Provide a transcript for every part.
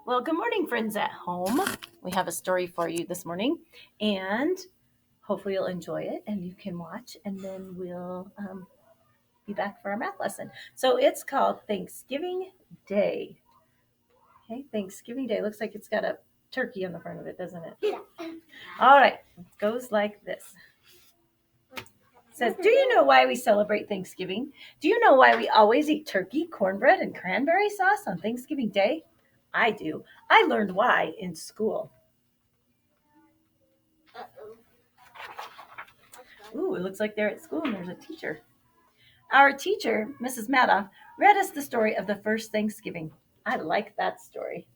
Well, good morning, friends at home. We have a story for you this morning, and hopefully you'll enjoy it and you can watch, and then we'll be back for our math lesson. So it's called Thanksgiving Day. Okay, Thanksgiving Day. Looks like it's got a turkey on the front of it, doesn't it? Yeah. All right, it goes like this. It says, do you know why we celebrate Thanksgiving? Do you know why we always eat turkey, cornbread, and cranberry sauce on Thanksgiving Day? I do. I learned why in school. Ooh, it looks like they're at school and there's a teacher. Our teacher, Mrs. Madoff, read us the story of the first Thanksgiving. I like that story.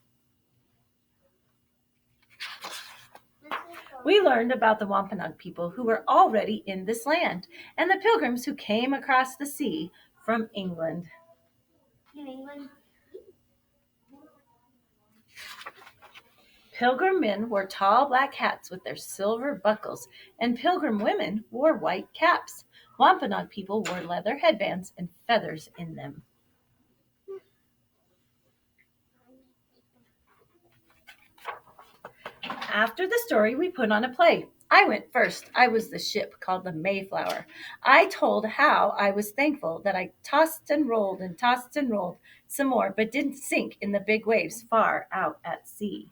We learned about the Wampanoag people who were already in this land and the pilgrims who came across the sea from England. In England. Pilgrim men wore tall black hats with their silver buckles, and pilgrim women wore white caps. Wampanoag people wore leather headbands and feathers in them. After the story, we put on a play. I went first. I was the ship called the Mayflower. I told how I was thankful that I tossed and rolled some more, but didn't sink in the big waves far out at sea.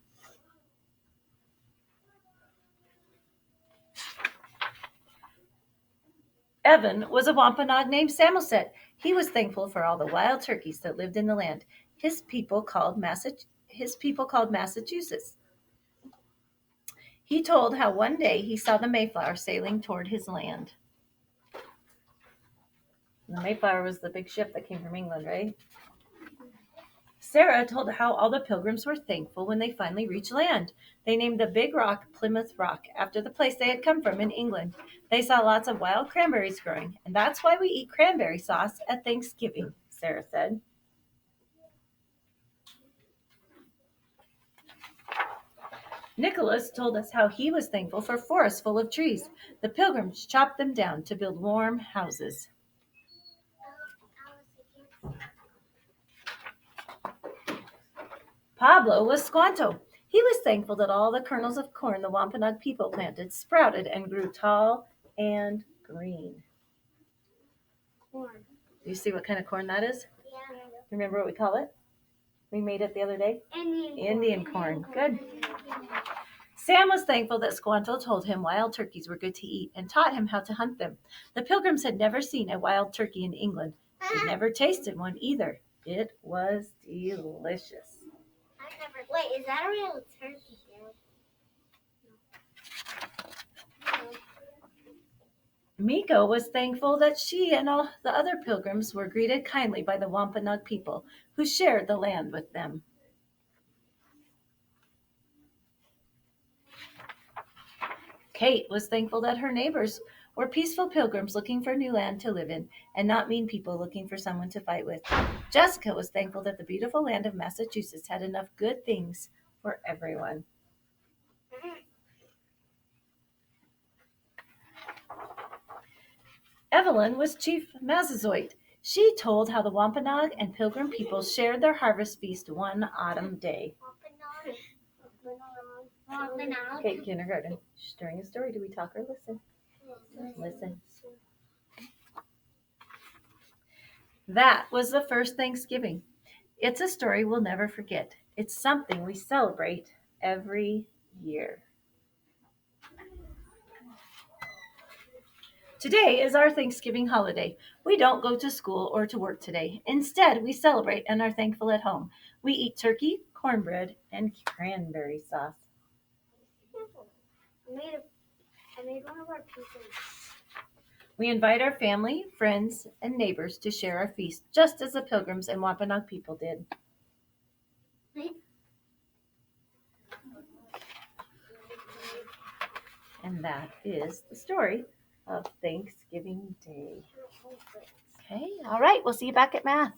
Evan was a Wampanoag named Samoset. He was thankful for all the wild turkeys that lived in the land his people called Massachusetts. He told how one day he saw the Mayflower sailing toward his land. The Mayflower was the big ship that came from England, right? Sarah told how all the pilgrims were thankful when they finally reached land. They named the big rock Plymouth Rock after the place they had come from in England. They saw lots of wild cranberries growing, and that's why we eat cranberry sauce at Thanksgiving, Sarah said. Nicholas told us how he was thankful for forests full of trees. The pilgrims chopped them down to build warm houses. Pablo was Squanto. He was thankful that all the kernels of corn the Wampanoag people planted sprouted and grew tall and green. Corn. Do you see what kind of corn that is? Yeah. Remember what we call it? We made it the other day? Indian corn. Good. Sam was thankful that Squanto told him wild turkeys were good to eat and taught him how to hunt them. The pilgrims had never seen a wild turkey in England. They'd never tasted one either. It was delicious. Wait, is that a real turkey, Dad? Miko was thankful that she and all the other pilgrims were greeted kindly by the Wampanoag people who shared the land with them. Kate was thankful that her neighbors were peaceful pilgrims looking for new land to live in and not mean people looking for someone to fight with. Jessica was thankful that the beautiful land of Massachusetts had enough good things for everyone. Evelyn was Chief Massasoit. She told how the Wampanoag and Pilgrim people shared their harvest feast one autumn day. Okay, kindergarten. During a story, do we talk or listen? Listen. That was the first Thanksgiving. It's a story we'll never forget. It's something we celebrate every year. Today is our Thanksgiving holiday. We don't go to school or to work today. Instead, we celebrate and are thankful at home. We eat turkey, cornbread, and cranberry sauce. I made one of our pieces. We invite our family, friends, and neighbors to share our feast, just as the Pilgrims and Wampanoag people did. And that is the story of Thanksgiving Day. Okay, all right, we'll see you back at math.